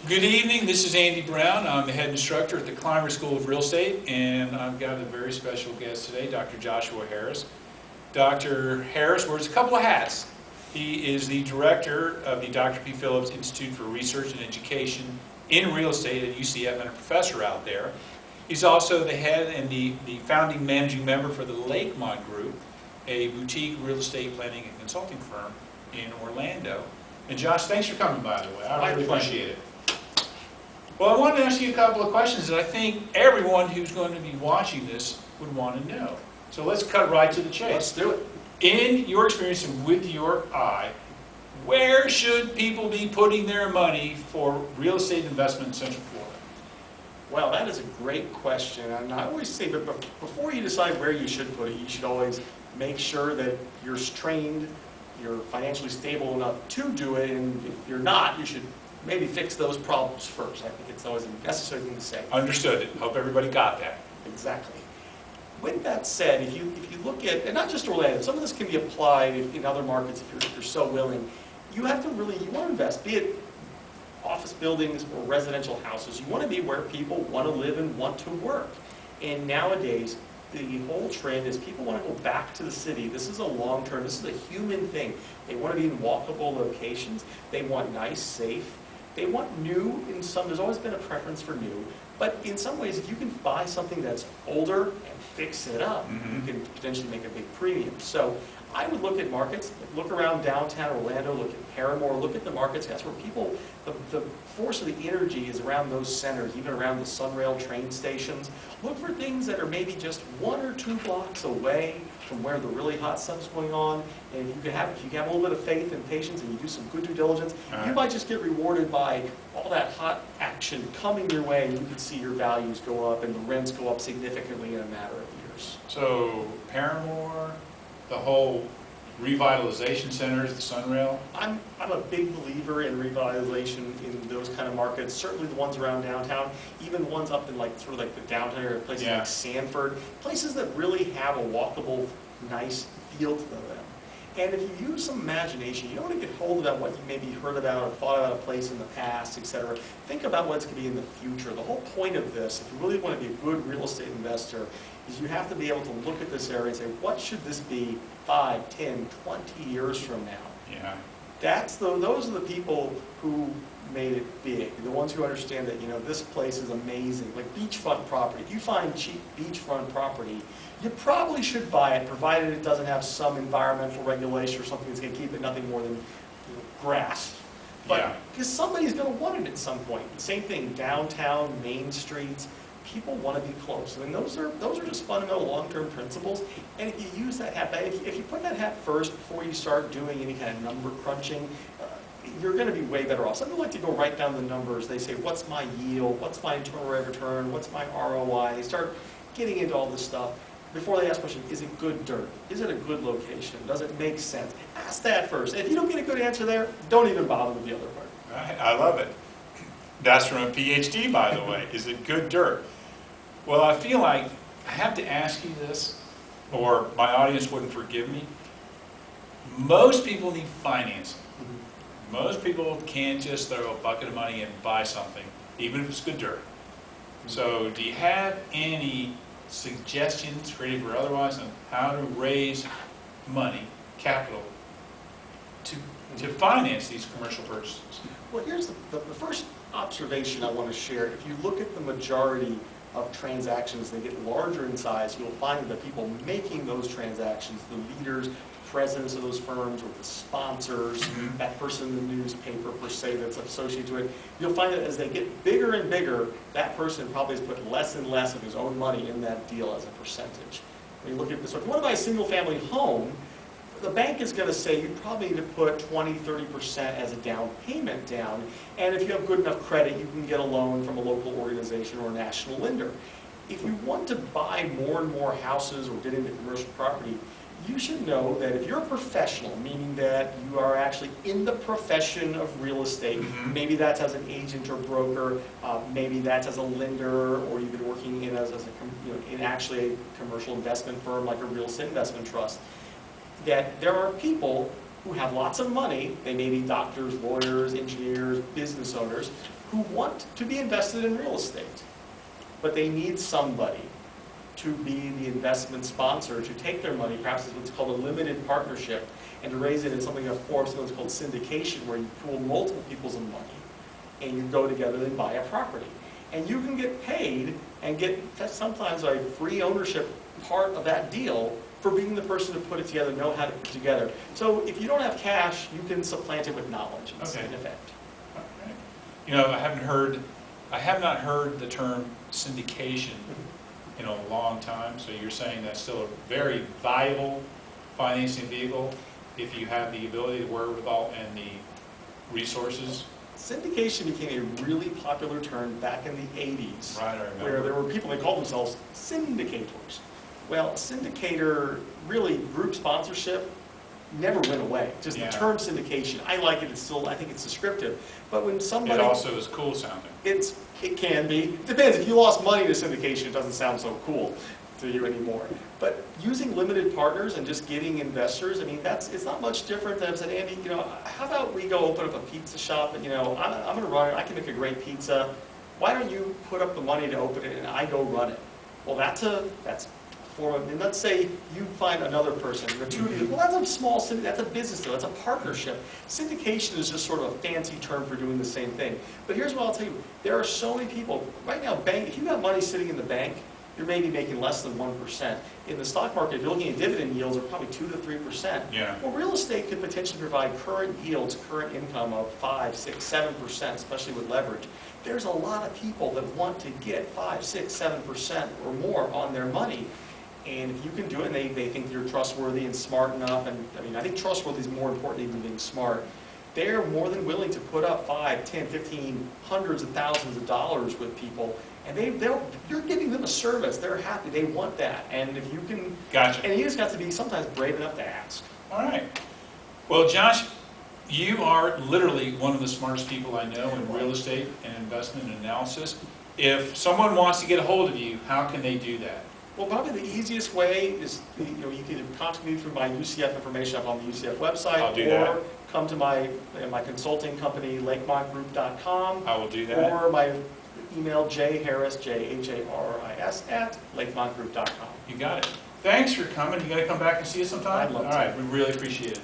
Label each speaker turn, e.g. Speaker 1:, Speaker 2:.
Speaker 1: Good evening, this is Andy Brown. I'm the head instructor at the Climer School of Real Estate, and I've got a very special guest today, Dr. Joshua Harris. Dr. Harris wears a couple of hats. He is the director of the Dr. P. Phillips Institute for Research and Education in Real Estate at UCF and a professor out there. He's also the head and the founding managing member for the Lakemont Group, a boutique real estate planning and consulting firm in Orlando. And Josh, thanks for coming, by the way. I really appreciate it. Well, I wanted to ask you a couple of questions that I think everyone who's going to be watching this would want to know. So let's cut right to the chase.
Speaker 2: Let's do it.
Speaker 1: In your experience and with your eye, where should people be putting their money for real estate investment in Central Florida?
Speaker 2: Well, that is a great question. And I always say, but before you decide where you should put it, you should always make sure that you're trained, you're financially stable enough to do it, and if you're not, you should maybe fix those problems first. I think it's always a necessary thing to say.
Speaker 1: Understood. Hope everybody got that.
Speaker 2: Exactly. With that said, if you look at, and not just Orlando, some of this can be applied in other markets if you're so willing, you have to really, you want to invest, be it office buildings or residential houses, you want to be where people want to live and want to work. And nowadays, the whole trend is people want to go back to the city. This is a long-term, this is a human thing. They want to be in walkable locations. They want nice, safe. They want new in some, there's always been a preference for new, but in some ways, if you can buy something that's older and fix it up, you can potentially make a big premium. So I would look at markets, look around downtown Orlando, look at Paramore, look at the markets, that's where people, the force of the energy is around those centers, even around the Sunrail train stations. Look for things that are maybe just 1 or 2 blocks away from where the really hot stuff's going on. And if you have a little bit of faith and patience and you do some good due diligence, you might just get rewarded by all that hot action coming your way, and you can see your values go up and the rents go up significantly in a matter of years.
Speaker 1: So Paramore, the whole revitalization centers, the Sunrail?
Speaker 2: I'm a big believer in revitalization in those kind of markets, certainly the ones around downtown, even ones up in like sort of like the downtown area, places like Sanford, places that really have a walkable, nice feel to them. And if you use some imagination, you don't want to get hold about what you maybe heard about or thought about a place in the past, etc. Think about what it's going to be in the future. The whole point of this, if you really want to be a good real estate investor, is you have to be able to look at this area and say, what should this be 5, 10, 20 years from now?
Speaker 1: Yeah.
Speaker 2: Those are the people who made it big, the ones who understand that, you know, this place is amazing. Like beachfront property. If you find cheap beachfront property, you probably should buy it, provided it doesn't have some environmental regulation or something that's going to keep it nothing more than grass. But because somebody's going to want it at some point. The same thing, downtown, main streets. People want to be close. I mean, those are just fundamental long-term principles. And if you use that hat, if you put that hat first before you start doing any kind of number crunching, you're going to be way better off. Some people like to go right down the numbers. They say, what's my yield? What's my internal rate of return? What's my ROI? They start getting into all this stuff before they ask the question, is it good dirt? Is it a good location? Does it make sense? Ask that first. If you don't get a good answer there, don't even bother with the other part.
Speaker 1: I love it. That's from a PhD, by the way. Is it good dirt? Well, I feel like I have to ask you this, or my audience wouldn't forgive me. Most people need financing. Most people can't just throw a bucket of money and buy something, even if it's good dirt. So do you have any suggestions, creative or otherwise, on how to raise money, capital, to finance these commercial purchases?
Speaker 2: Well, here's the first observation I want to share. If you look at the majority of transactions, they get larger in size, you'll find that people making those transactions, the leaders, presidents of those firms, or the sponsors, that person in the newspaper per se that's associated to it, you'll find that as they get bigger and bigger, that person probably has put less and less of his own money in that deal as a percentage. When you look at this, if you want to buy a single-family home, the bank is going to say you probably need to put 20, 30% as a down payment down, and if you have good enough credit, you can get a loan from a local organization or a national lender. If you want to buy more and more houses or get into commercial property, you should know that if you're a professional, meaning that you are actually in the profession of real estate, maybe that's as an agent or broker, maybe that's as a lender, or you've been working in in actually a commercial investment firm like a real estate investment trust, that there are people who have lots of money, they may be doctors, lawyers, engineers, business owners, who want to be invested in real estate. But they need somebody to be the investment sponsor, to take their money, perhaps it's what's called a limited partnership, and to raise it in something of form, something called syndication, where you pool multiple people's money, and you go together and buy a property. And you can get paid and get sometimes a free ownership part of that deal for being the person to put it together, know how to put it together. So if you don't have cash, you can supplant it with knowledge, in effect.
Speaker 1: Okay. You know, I have not heard the term syndication in a long time, so you're saying that's still a very viable financing vehicle if you have the ability, the wherewithal, and the resources?
Speaker 2: Syndication became a really popular term back in the 80s,
Speaker 1: Right, I remember.
Speaker 2: where there were people that called themselves syndicators. Well, syndicator, really, group sponsorship never went away. Just
Speaker 1: Yeah.
Speaker 2: the term syndication, I like it, it's still, I think it's descriptive. But when somebody...
Speaker 1: It also is cool sounding.
Speaker 2: It can be. It depends. If you lost money to syndication, it doesn't sound so cool to you anymore. But using limited partners and just getting investors, I mean, it's not much different than saying, Andy, you know, how about we go open up a pizza shop and, you know, I'm going to run it. I can make a great pizza. Why don't you put up the money to open it and I go run it? Well, that's a form of, and let's say you find another person, the two of you, well, that's a small syndicate, that's a business deal, that's a partnership. Syndication is just sort of a fancy term for doing the same thing. But here's what I'll tell you, there are so many people, right now, if you have money sitting in the bank, you're maybe making less than 1%. In the stock market, if you're looking at dividend yields, are probably 2 to 3%.
Speaker 1: Yeah.
Speaker 2: Well, real estate could potentially provide current yields, current income of 5, 6, 7%, especially with leverage. There's a lot of people that want to get 5, 6, 7% or more on their money. And if you can do it, and they think you're trustworthy and smart enough, and I mean, I think trustworthy is more important even than being smart. They're more than willing to put up 5, 10, 15, hundreds of thousands of dollars with people, and you're giving them a service. They're happy. They want that. And if you can,
Speaker 1: Gotcha.
Speaker 2: And you just got to be sometimes brave enough to ask.
Speaker 1: All right. Well, Josh, you are literally one of the smartest people I know in real estate and investment and analysis. If someone wants to get a hold of you, how can they do that?
Speaker 2: Well, probably the easiest way is, you know, you can contact me through my UCF information up on the UCF website,
Speaker 1: I'll do that.
Speaker 2: or come to my consulting company, lakemontgroup.com.
Speaker 1: I will do that.
Speaker 2: Or my email, jharris, JHARRIS, @lakemontgroup.com.
Speaker 1: You got it. Thanks for coming. You got to come back and see us sometime?
Speaker 2: I'd love to.
Speaker 1: All right. We really appreciate it.